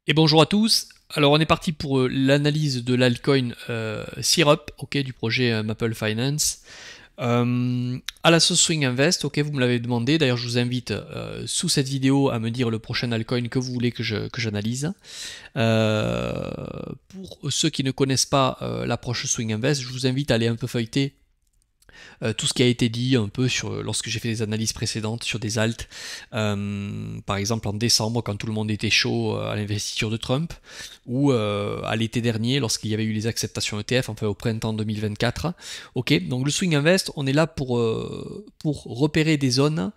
Et bonjour à tous. Alors on est parti pour l'analyse de l'altcoin Syrup, ok, du projet Maple Finance. À la sauce Swing Invest, ok, vous me l'avez demandé. D'ailleurs, je vous invite sous cette vidéo à me dire le prochain altcoin que vous voulez que j'analyse. Pour ceux qui ne connaissent pas l'approche Swing Invest, je vous invite à aller un peu feuilleter tout ce qui a été dit un peu sur lorsque j'ai fait des analyses précédentes sur des alts, par exemple en décembre quand tout le monde était chaud à l'investiture de Trump, ou à l'été dernier lorsqu'il y avait eu les acceptations ETF, enfin au printemps 2024. Ok, donc le swing invest, on est là pour repérer des zones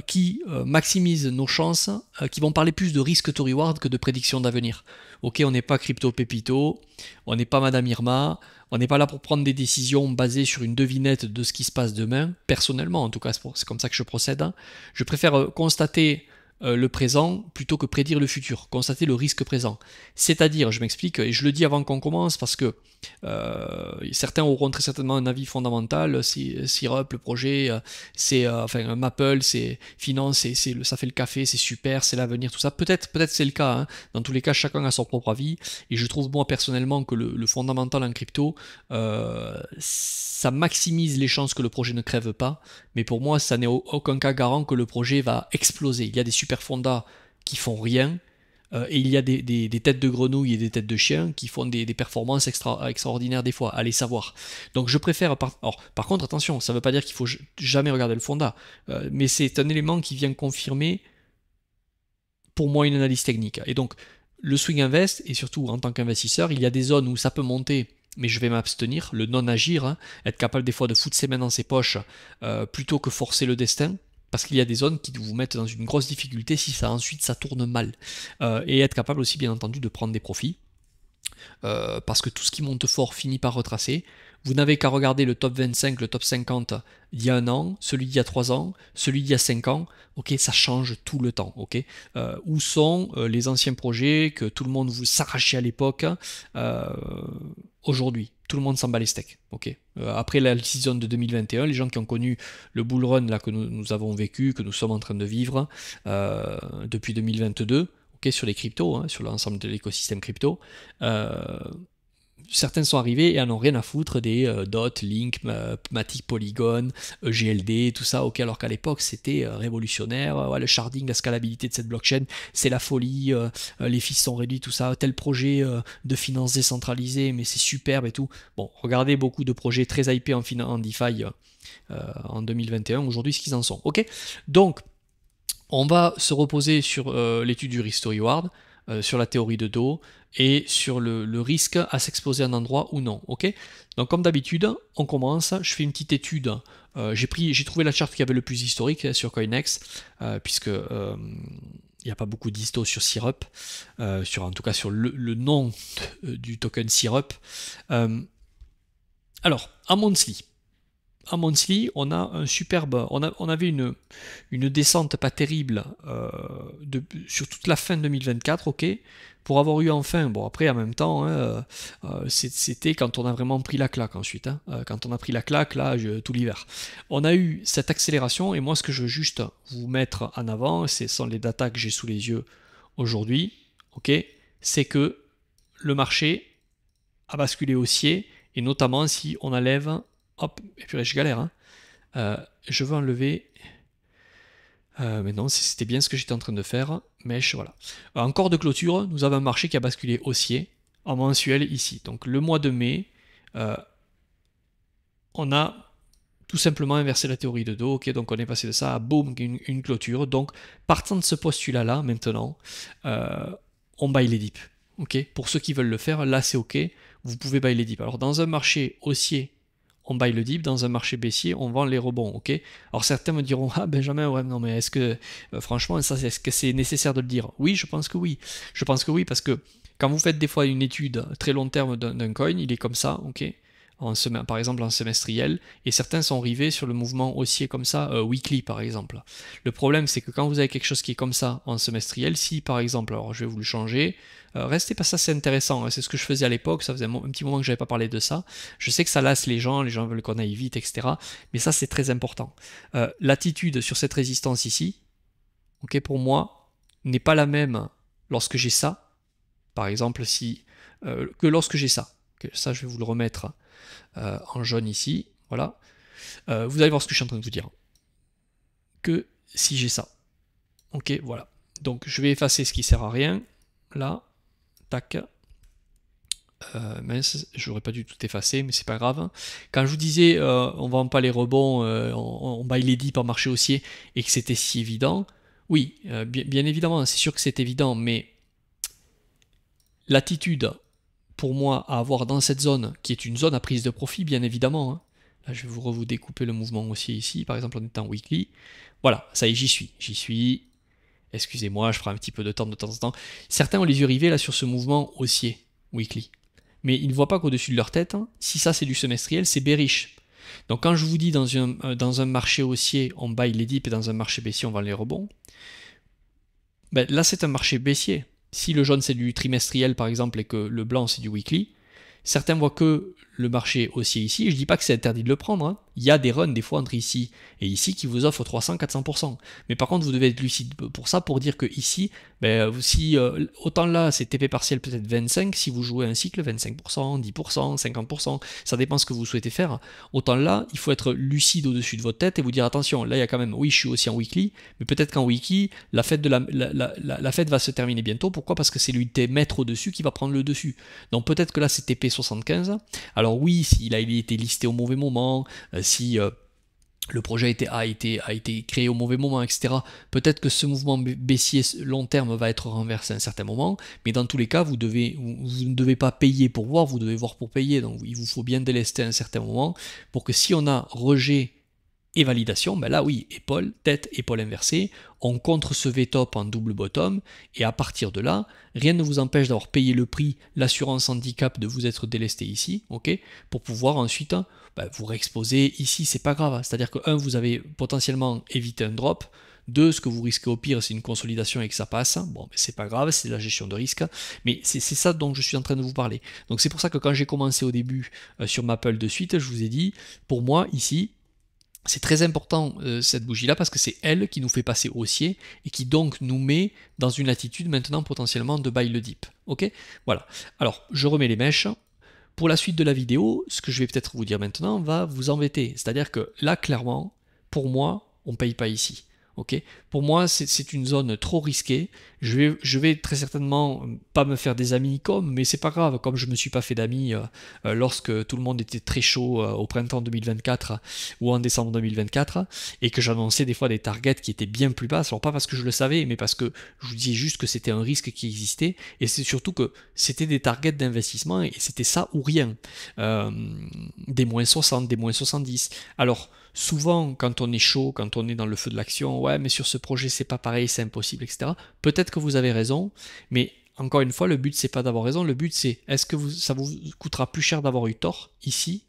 qui maximisent nos chances, qui vont parler plus de risque to reward que de prédiction d'avenir. Ok, on n'est pas crypto pépito, on n'est pas Madame Irma, on n'est pas là pour prendre des décisions basées sur une devinette de ce qui se passe demain. Personnellement, en tout cas, c'est comme ça que je procède. Je préfère constater le présent plutôt que prédire le futur, constater le risque présent. C'est-à-dire, je m'explique, et je le dis avant qu'on commence parce que certains auront très certainement un avis fondamental. Syrup, le projet, c'est enfin Maple, c'est finance, ça fait le café, c'est super, c'est l'avenir, tout ça. Peut-être c'est le cas. Hein. Dans tous les cas, chacun a son propre avis. Et je trouve moi personnellement que le fondamental en crypto, ça maximise les chances que le projet ne crève pas. Mais pour moi, ça n'est aucun cas garant que le projet va exploser. Il y a des super fondas qui font rien, et il y a des têtes de grenouilles et des têtes de chiens qui font des performances extraordinaires des fois, allez savoir. Donc je préfère... par contre, attention, ça ne veut pas dire qu'il faut jamais regarder le fonda, mais c'est un élément qui vient confirmer pour moi une analyse technique. Et donc le swing invest, et surtout en tant qu'investisseur, il y a des zones où ça peut monter, mais je vais m'abstenir, le non-agir, hein, être capable des fois de foutre ses mains dans ses poches plutôt que forcer le destin, parce qu'il y a des zones qui vous mettent dans une grosse difficulté si ça ensuite ça tourne mal. Et être capable aussi bien entendu de prendre des profits, parce que tout ce qui monte fort finit par retracer. Vous n'avez qu'à regarder le top 25, le top 50 d'il y a un an, celui d'il y a 3 ans, celui d'il y a 5 ans. Ok, ça change tout le temps. Ok, où sont les anciens projets que tout le monde vous s'arrachait à l'époque aujourd'hui? Tout le monde s'en bat les steaks. Ok. Après la season de 2021, les gens qui ont connu le bull run là, que nous avons vécu, que nous sommes en train de vivre depuis 2022, okay, sur les cryptos, hein, sur l'ensemble de l'écosystème crypto, certains sont arrivés et en ont rien à foutre des DOT, Link, Matic, Polygon, GLD, tout ça, ok, alors qu'à l'époque c'était révolutionnaire, ouais, le sharding, la scalabilité de cette blockchain, c'est la folie, les fees sont réduits, tout ça, tel projet de finance décentralisée, mais c'est superbe et tout. Bon, regardez beaucoup de projets très hypés en DeFi en 2021, aujourd'hui ce qu'ils en sont, ok. Donc, on va se reposer sur l'étude du risk to reward, sur la théorie de Do et sur le risque à s'exposer à un endroit ou non. Ok. Donc comme d'habitude, on commence. Je fais une petite étude. J'ai trouvé la charte qui avait le plus historique sur Coinex, puisque il n'y a pas beaucoup d'histo sur Syrup, en tout cas sur le nom du token Syrup. Alors, à monthly. En monthly, on a un superbe, on avait une descente pas terrible sur toute la fin 2024, ok, pour avoir eu enfin, bon après en même temps, hein, c'était quand on a vraiment pris la claque ensuite, hein, quand on a pris la claque là, tout l'hiver. On a eu cette accélération et moi ce que je veux juste vous mettre en avant, ce sont les datas que j'ai sous les yeux aujourd'hui, ok, c'est que le marché a basculé haussier et notamment si on enlève. Hop, et puis je galère. Hein. Je veux enlever. Mais non, c'était bien ce que j'étais en train de faire. Mèche, voilà. Encore de clôture, nous avons un marché qui a basculé haussier en mensuel ici. Donc le mois de mai, on a tout simplement inversé la théorie de dos. Ok, donc on est passé de ça à boum, une clôture. Donc partant de ce postulat-là, maintenant, on buy les dips. Ok, pour ceux qui veulent le faire, là c'est ok. Vous pouvez buy les dips. Alors dans un marché haussier, on buy le dip, dans un marché baissier, on vend les rebonds, ok. Alors certains me diront, ah Benjamin, ouais, non mais est-ce que, franchement, est-ce que c'est nécessaire de le dire? Oui, je pense que oui. Je pense que oui, parce que quand vous faites des fois une étude très long terme d'un coin, il est comme ça, ok, par exemple en semestriel, et certains sont rivés sur le mouvement haussier comme ça, weekly par exemple. Le problème c'est que quand vous avez quelque chose qui est comme ça en semestriel, si par exemple, alors je vais vous le changer, restez pas ça, c'est intéressant, hein, c'est ce que je faisais à l'époque, ça faisait un petit moment que j'avais pas parlé de ça, je sais que ça lasse les gens veulent qu'on aille vite, etc. Mais ça c'est très important. L'attitude sur cette résistance ici, ok, pour moi, n'est pas la même lorsque j'ai ça, Par exemple, si que lorsque j'ai ça, je vais vous le remettre en jaune ici, voilà. Vous allez voir ce que je suis en train de vous dire. Que si j'ai ça, ok, voilà. Donc je vais effacer ce qui sert à rien, là, tac. Mince, j'aurais pas dû tout effacer, mais c'est pas grave. Quand je vous disais on vend pas les rebonds, on buy les dips en marché haussier et que c'était si évident, oui, bien évidemment, c'est sûr que c'est évident, mais l'attitude pour moi à avoir dans cette zone, qui est une zone à prise de profit, bien évidemment, hein. Là je vais vous découper le mouvement haussier ici, par exemple on est en weekly, voilà, ça y est, j'y suis, excusez-moi, je prends un petit peu de temps en temps. Certains ont les yeux rivés là sur ce mouvement haussier, weekly. Mais ils ne voient pas qu'au-dessus de leur tête, hein, si ça c'est du semestriel, c'est bearish. Donc quand je vous dis dans un marché haussier, on buy les dips et dans un marché baissier, on vend les rebonds, ben, là c'est un marché baissier. Si le jaune c'est du trimestriel par exemple et que le blanc c'est du weekly, certains voient que le marché haussier ici, je ne dis pas que c'est interdit de le prendre, hein. Il y a des runs des fois entre ici et ici qui vous offrent 300-400%. Mais par contre, vous devez être lucide pour ça, pour dire que ici, ben, si autant là c'est TP partiel peut-être 25, si vous jouez un cycle 25%, 10%, 50%, ça dépend ce que vous souhaitez faire. Autant là, il faut être lucide au-dessus de votre tête et vous dire attention, là il y a quand même, oui je suis aussi en weekly, mais peut-être qu'en weekly, la fête va se terminer bientôt. Pourquoi? Parce que c'est l'unité maître au-dessus qui va prendre le dessus. Donc peut-être que là c'est TP 75. Alors oui, s'il a été listé au mauvais moment, si le projet a été créé au mauvais moment, etc. Peut-être que ce mouvement baissier long terme va être renversé à un certain moment, mais dans tous les cas, vous ne devez pas payer pour voir, vous devez voir pour payer. Donc il vous faut bien délester à un certain moment pour que si on a rejet et validation, ben là oui, épaule, tête, épaule inversée, on contre ce V-top en double bottom, et à partir de là, rien ne vous empêche d'avoir payé le prix, l'assurance handicap de vous être délesté ici, ok, pour pouvoir ensuite vous réexposer ici, c'est pas grave, c'est-à-dire que vous avez potentiellement évité un drop, 2, ce que vous risquez au pire, c'est une consolidation et que ça passe, bon, mais c'est pas grave, c'est la gestion de risque, mais c'est ça dont je suis en train de vous parler. Donc c'est pour ça que quand j'ai commencé au début sur Maple de suite, je vous ai dit, pour moi, ici, c'est très important cette bougie-là parce que c'est elle qui nous fait passer haussier et qui donc nous met dans une attitude maintenant potentiellement de buy le dip. Ok, voilà. Alors, je remets les mèches. Pour la suite de la vidéo, ce que je vais peut-être vous dire maintenant va vous embêter. C'est-à-dire que là, clairement, pour moi, on ne paye pas ici. Okay, pour moi, c'est une zone trop risquée. Je vais très certainement pas me faire des amis mais c'est pas grave, comme je me suis pas fait d'amis lorsque tout le monde était très chaud au printemps 2024 ou en décembre 2024 et que j'annonçais des fois des targets qui étaient bien plus basses. Alors pas parce que je le savais, mais parce que je vous disais juste que c'était un risque qui existait et c'est surtout que c'était des targets d'investissement et c'était ça ou rien. Des moins 60, des moins 70. Alors souvent, quand on est chaud, quand on est dans le feu de l'action, ouais, mais sur ce projet, c'est pas pareil, c'est impossible, etc. Peut-être que vous avez raison, mais encore une fois, le but, c'est pas d'avoir raison, le but, c'est est-ce que ça vous coûtera plus cher d'avoir eu tort ici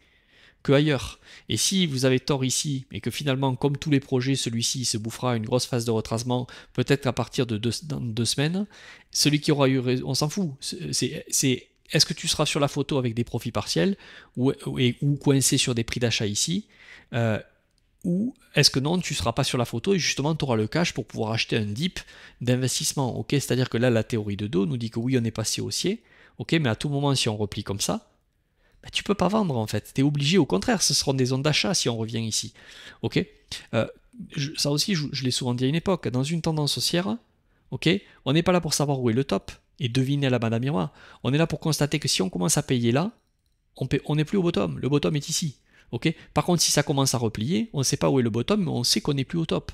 que ailleurs. Et si vous avez tort ici, et que finalement, comme tous les projets, celui-ci se bouffera une grosse phase de retracement, peut-être à partir de 2 semaines, celui qui aura eu raison, on s'en fout. Est-ce que tu seras sur la photo avec des profits partiels ou coincé sur des prix d'achat ici ou est-ce que non, tu ne seras pas sur la photo et justement tu auras le cash pour pouvoir acheter un dip d'investissement, ok? C'est-à-dire que là, la théorie de dos nous dit que oui, on est passé haussier, ok? Mais à tout moment, si on replie comme ça, tu peux pas vendre en fait. Tu es obligé, au contraire, ce seront des zones d'achat si on revient ici, ok? Ça aussi, je l'ai souvent dit à une époque, dans une tendance haussière, ok? On n'est pas là pour savoir où est le top et deviner à la madame miroir. On est là pour constater que si on commence à payer là, on n'est plus au bottom. Le bottom est ici. Okay, par contre, si ça commence à replier, on ne sait pas où est le bottom, mais on sait qu'on n'est plus au top.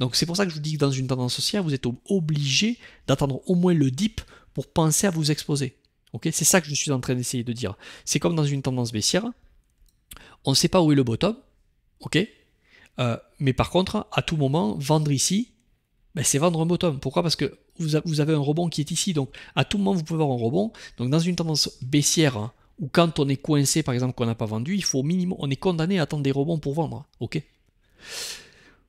Donc c'est pour ça que je vous dis que dans une tendance haussière, vous êtes obligé d'attendre au moins le dip pour penser à vous exposer. Okay, c'est ça que je suis en train d'essayer de dire. C'est comme dans une tendance baissière, on ne sait pas où est le bottom, ok, mais par contre, à tout moment, vendre ici, c'est vendre un bottom. Pourquoi? Parce que vous avez un rebond qui est ici, donc à tout moment, vous pouvez avoir un rebond. Donc dans une tendance baissière, ou quand on est coincé, par exemple, qu'on n'a pas vendu, il faut au minimum, on est condamné à attendre des rebonds pour vendre, ok?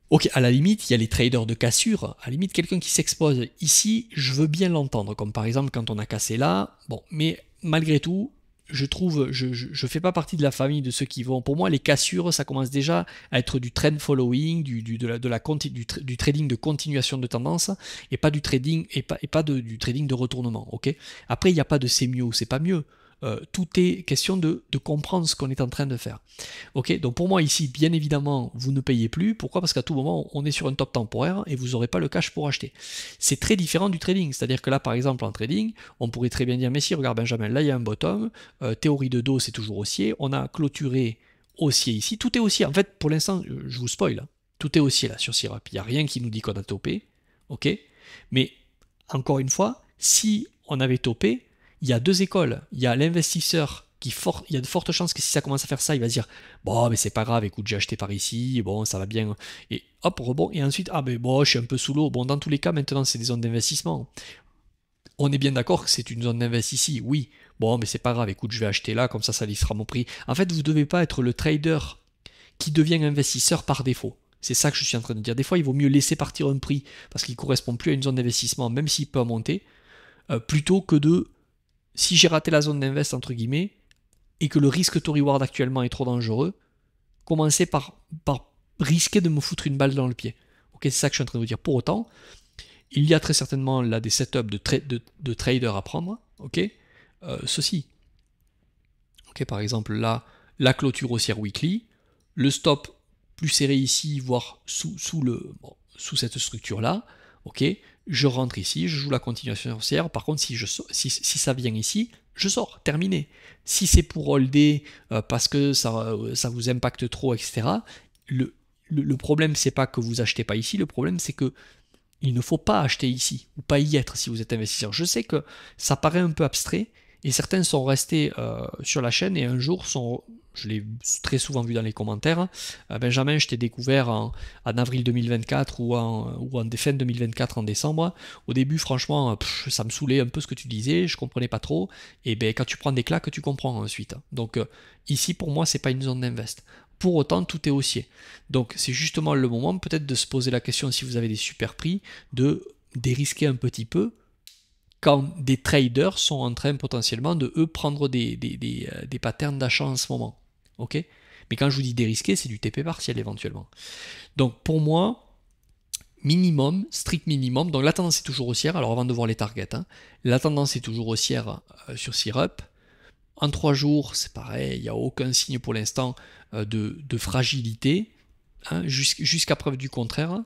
Ok, à la limite, il y a les traders de cassure, à la limite, quelqu'un qui s'expose ici, je veux bien l'entendre, comme par exemple quand on a cassé là, bon, mais malgré tout, je fais pas partie de la famille de ceux qui vont. Pour moi, les cassures, ça commence déjà à être du trend following, du trading de continuation de tendance, et pas du trading du trading de retournement. Ok. Après, il n'y a pas de c'est mieux ou c'est pas mieux. Tout est question de comprendre ce qu'on est en train de faire. Ok, donc pour moi ici, bien évidemment, vous ne payez plus. Pourquoi? Parce qu'à tout moment, on est sur un top temporaire et vous n'aurez pas le cash pour acheter. C'est très différent du trading. C'est-à-dire que là, par exemple, en trading, on pourrait très bien dire, mais si, regarde Benjamin, là il y a un bottom, théorie de dos, c'est toujours haussier, on a clôturé haussier ici, tout est haussier. En fait, pour l'instant, je vous spoil, hein. Tout est haussier là sur Syrup. Il n'y a rien qui nous dit qu'on a topé. Ok, mais encore une fois, si on avait topé, il y a deux écoles. Il y a l'investisseur il y a de fortes chances que si ça commence à faire ça, il va se dire bon, mais c'est pas grave, écoute, j'ai acheté par ici, bon, ça va bien. Et hop, rebond. Et ensuite, ah, mais bon, je suis un peu sous l'eau. Bon, dans tous les cas, maintenant, c'est des zones d'investissement. On est bien d'accord que c'est une zone d'investissement ici, oui. Bon, mais c'est pas grave, écoute, je vais acheter là, comme ça lissera mon prix. En fait, vous ne devez pas être le trader qui devient investisseur par défaut. C'est ça que je suis en train de dire. Des fois, il vaut mieux laisser partir un prix parce qu'il ne correspond plus à une zone d'investissement, même s'il peut monter, plutôt que de si j'ai raté la zone d'invest, entre guillemets, et que le risque to reward actuellement est trop dangereux, commencer par risquer de me foutre une balle dans le pied. Ok, c'est ça que je suis en train de vous dire. Pour autant, il y a très certainement là des setups de traders à prendre. Ok, ceci. Ok, par exemple là, la clôture haussière weekly, le stop plus serré ici, voire sous cette structure là. Ok, je rentre ici, je joue la continuation haussière. Par contre, si ça vient ici, je sors, terminé. Si c'est pour holder parce que ça vous impacte trop, etc., le problème, c'est pas que vous achetez pas ici, le problème, c'est que il ne faut pas acheter ici, ou pas y être si vous êtes investisseur. Je sais que ça paraît un peu abstrait, et certains sont restés sur la chaîne, et un jour je l'ai très souvent vu dans les commentaires, Benjamin, je t'ai découvert en avril 2024 ou en fin 2024 en décembre. Au début, franchement, ça me saoulait un peu ce que tu disais, je comprenais pas trop, et ben quand tu prends des claques, tu comprends ensuite. Donc ici, pour moi, c'est pas une zone d'invest. Pour autant, tout est haussier. Donc c'est justement le moment peut-être de se poser la question, si vous avez des super prix, de dérisquer un petit peu quand des traders sont en train potentiellement de eux prendre des patterns d'achat en ce moment. Ok? Mais quand je vous dis dérisquer, c'est du TP partiel éventuellement. Donc pour moi, minimum, strict minimum, donc la tendance est toujours haussière, alors avant de voir les targets, hein, la tendance est toujours haussière sur Syrup. En 3 jours, c'est pareil, il n'y a aucun signe pour l'instant de fragilité, hein, jusqu'à preuve du contraire.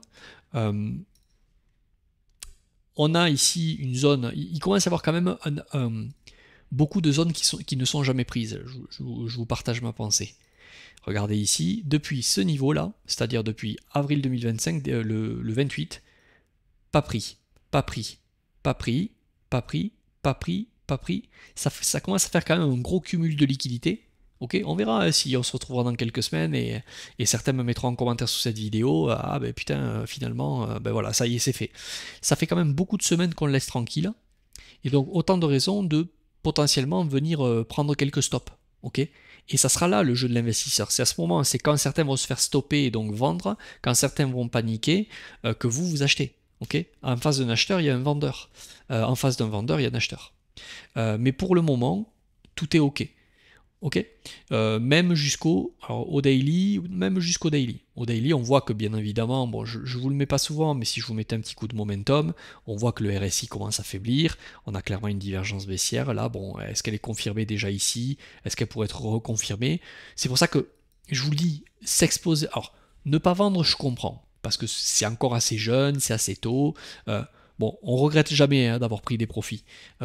On a ici une zone, il commence à y avoir quand même beaucoup de zones qui ne sont jamais prises. Je vous partage ma pensée. Regardez ici, depuis ce niveau-là, c'est-à-dire depuis avril 2025, le 28, pas pris, pas pris, pas pris, pas pris, pas pris, pas pris. Ça commence à faire quand même un gros cumul de liquidités. Ok, on verra si on se retrouvera dans quelques semaines et certains me mettront en commentaire sous cette vidéo. Ah ben putain, finalement, ben voilà, ça y est, c'est fait. Ça fait quand même beaucoup de semaines qu'on le laisse tranquille. Et donc autant de raisons de potentiellement venir prendre quelques stops. Ok, et ça sera là le jeu de l'investisseur. C'est à ce moment, c'est quand certains vont se faire stopper et donc vendre, quand certains vont paniquer, que vous achetez. Ok, en face d'un acheteur, il y a un vendeur. En face d'un vendeur, il y a un acheteur. Mais pour le moment, tout est ok. Ok, même au daily, même jusqu'au daily. Au daily, on voit que bien évidemment, bon, je vous le mets pas souvent, mais si je vous mettais un petit coup de momentum, on voit que le RSI commence à faiblir. On a clairement une divergence baissière. Là, bon, est-ce qu'elle est confirmée déjà ici? Est-ce qu'elle pourrait être reconfirmée? C'est pour ça que je vous le dis, s'exposer. Alors, ne pas vendre, je comprends, parce que c'est encore assez jeune, c'est assez tôt. Bon, on regrette jamais hein, d'avoir pris des profits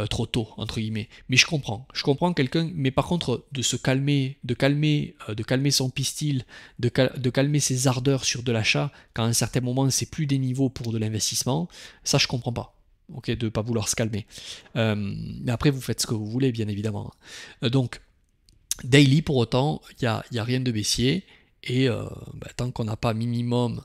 trop tôt, entre guillemets. Mais je comprends quelqu'un, mais par contre, de se calmer, de calmer son pistil, de calmer ses ardeurs sur de l'achat, quand à un certain moment, c'est plus des niveaux pour de l'investissement, ça je comprends pas. Ok, de ne pas vouloir se calmer. Mais après, vous faites ce que vous voulez, bien évidemment. Donc, daily, pour autant, il n'y a rien de baissier, et tant qu'on n'a pas minimum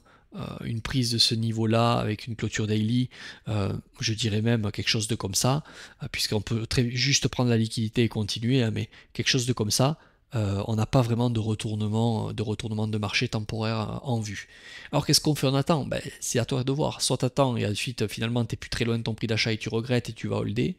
une prise de ce niveau-là avec une clôture daily, je dirais même quelque chose de comme ça, puisqu'on peut juste prendre la liquidité et continuer, hein, mais quelque chose de comme ça, on n'a pas vraiment de retournement de marché temporaire en vue. Alors qu'est-ce qu'on fait? On attend? Ben, c'est à toi de voir. Soit tu attends et ensuite finalement tu n'es plus très loin de ton prix d'achat et tu regrettes et tu vas holder,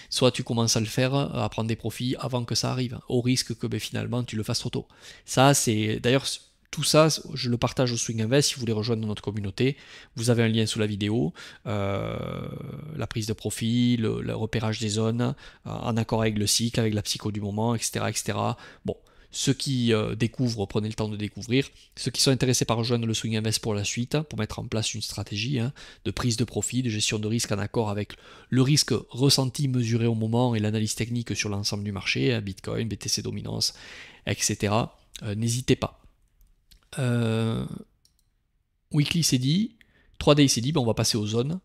soit tu commences à le faire, à prendre des profits avant que ça arrive, au risque que ben, finalement tu le fasses trop tôt. Ça, c'est d'ailleurs tout ça, je le partage au Swing Invest. Si vous voulez rejoindre notre communauté, vous avez un lien sous la vidéo. La prise de profit, le repérage des zones, en accord avec le cycle, avec la psycho du moment, etc. etc. Bon, ceux qui découvrent, prenez le temps de découvrir. Ceux qui sont intéressés par rejoindre le Swing Invest pour la suite, pour mettre en place une stratégie de prise de profit, de gestion de risque en accord avec le risque ressenti, mesuré au moment et l'analyse technique sur l'ensemble du marché, Bitcoin, BTC dominance, etc. N'hésitez pas. Weekly c'est dit, 3day c'est dit, ben on va passer aux zones.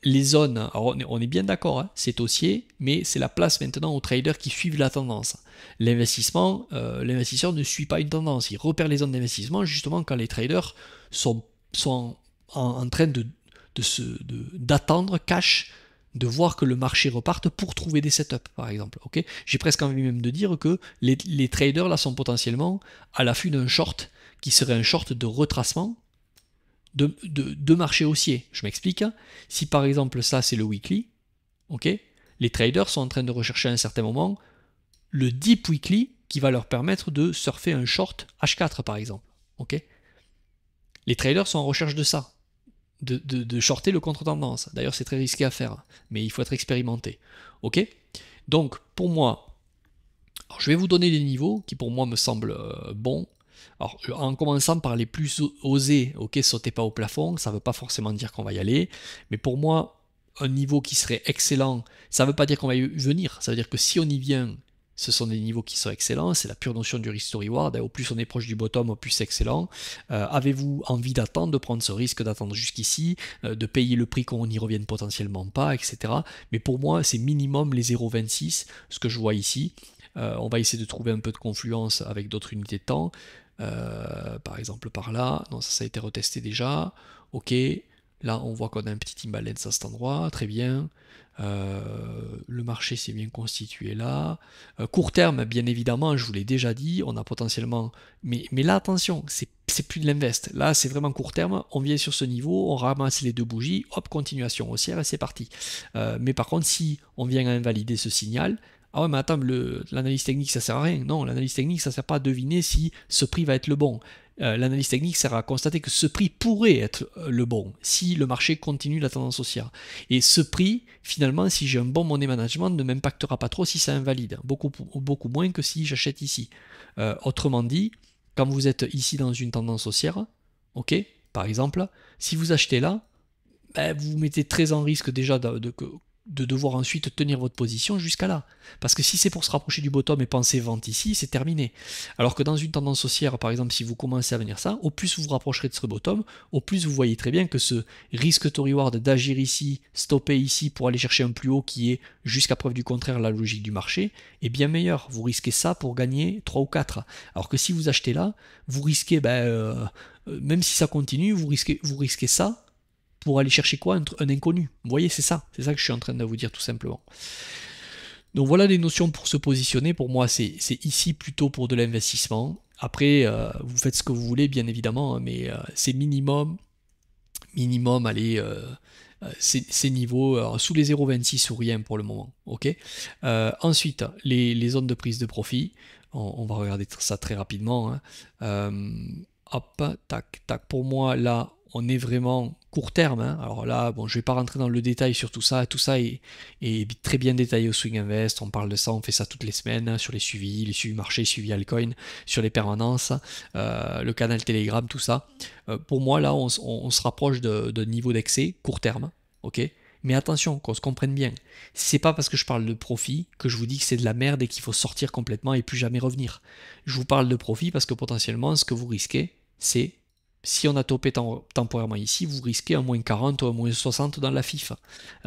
Les zones, alors on est bien d'accord, hein, c'est haussier, mais c'est la place maintenant aux traders qui suivent la tendance. L'investissement, l'investisseur ne suit pas une tendance, il repère les zones d'investissement justement quand les traders sont en train d'attendre cash, de voir que le marché reparte pour trouver des setups, par exemple. Okay, j'ai presque envie même de dire que les traders là sont potentiellement à l'affût d'un short qui serait un short de retracement de marché haussier. Je m'explique. Si par exemple ça c'est le weekly, ok, les traders sont en train de rechercher à un certain moment le deep weekly qui va leur permettre de surfer un short H4 par exemple. Ok, les traders sont en recherche de ça, de shorter le contre-tendance. D'ailleurs c'est très risqué à faire, mais il faut être expérimenté. Ok, donc pour moi, alors, je vais vous donner des niveaux qui pour moi me semblent bons. Alors, en commençant par les plus osés, ok, sautez pas au plafond, ça ne veut pas forcément dire qu'on va y aller, mais pour moi, un niveau qui serait excellent, ça ne veut pas dire qu'on va y venir, ça veut dire que si on y vient, ce sont des niveaux qui sont excellents, c'est la pure notion du risk to reward, au plus on est proche du bottom, au plus c'est excellent. Avez-vous envie d'attendre, de prendre ce risque d'attendre jusqu'ici, de payer le prix qu'on n'y revienne potentiellement pas, etc. Mais pour moi, c'est minimum les 0,26, ce que je vois ici. On va essayer de trouver un peu de confluence avec d'autres unités de temps. Par exemple par là, non ça a été retesté déjà, ok, là on voit qu'on a un petit imbalance à cet endroit, très bien, le marché s'est bien constitué là, court terme bien évidemment, je vous l'ai déjà dit, on a potentiellement, mais là attention, c'est plus de l'invest, là c'est vraiment court terme, on vient sur ce niveau, on ramasse les deux bougies, hop, continuation haussière et c'est parti. Mais par contre si on vient à invalider ce signal, ah ouais, mais attends, l'analyse technique, ça sert à rien. Non, l'analyse technique, ça sert pas à deviner si ce prix va être le bon. L'analyse technique sert à constater que ce prix pourrait être le bon si le marché continue la tendance haussière. Et ce prix, finalement, si j'ai un bon money management, ne m'impactera pas trop si ça invalide. Beaucoup moins que si j'achète ici. Autrement dit, quand vous êtes ici dans une tendance haussière, ok, par exemple, si vous achetez là, ben, vous mettez très en risque déjà de devoir ensuite tenir votre position jusqu'à là. Parce que si c'est pour se rapprocher du bottom et penser vente ici, c'est terminé. Alors que dans une tendance haussière, par exemple, si vous commencez à venir ça, au plus vous vous rapprocherez de ce bottom, au plus vous voyez très bien que ce risque to reward d'agir ici, stopper ici pour aller chercher un plus haut qui est, jusqu'à preuve du contraire, la logique du marché, est bien meilleur. Vous risquez ça pour gagner 3 ou 4. Alors que si vous achetez là, vous risquez, même si ça continue, vous risquez ça pour aller chercher quoi? Un inconnu. Vous voyez, c'est ça que je suis en train de vous dire tout simplement. Donc voilà les notions pour se positionner. Pour moi, c'est ici plutôt pour de l'investissement. Après, vous faites ce que vous voulez, bien évidemment, mais c'est minimum, allez, ces niveaux sous les 0,26 ou rien pour le moment. Ok. Ensuite, les zones de prise de profit. On va regarder ça très rapidement. Hop, tac, tac. Pour moi, là, on est vraiment court terme. Alors là, bon, je ne vais pas rentrer dans le détail sur tout ça. Tout ça est très bien détaillé au Swing Invest. On parle de ça, on fait ça toutes les semaines sur les suivis marché, suivi altcoin, sur les permanences, le canal Telegram, tout ça. Pour moi, là, on se rapproche de niveau d'excès court terme. Ok. Mais attention, qu'on se comprenne bien. C'est pas parce que je parle de profit que je vous dis que c'est de la merde et qu'il faut sortir complètement et plus jamais revenir. Je vous parle de profit parce que potentiellement, ce que vous risquez, c'est, si on a topé temporairement ici, vous risquez un moins 40 ou un moins 60 dans la FIF.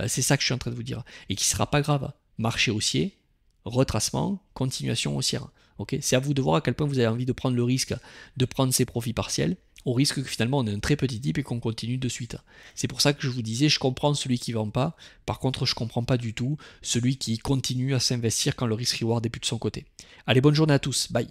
C'est ça que je suis en train de vous dire. Et qui sera pas grave. Marché haussier, retracement, continuation haussière. Okay, c'est à vous de voir à quel point vous avez envie de prendre le risque de prendre ces profits partiels, au risque que finalement on ait un très petit dip et qu'on continue de suite. C'est pour ça que je vous disais, je comprends celui qui vend pas, par contre je comprends pas du tout celui qui continue à s'investir quand le risk reward est plus de son côté. Allez, bonne journée à tous, bye.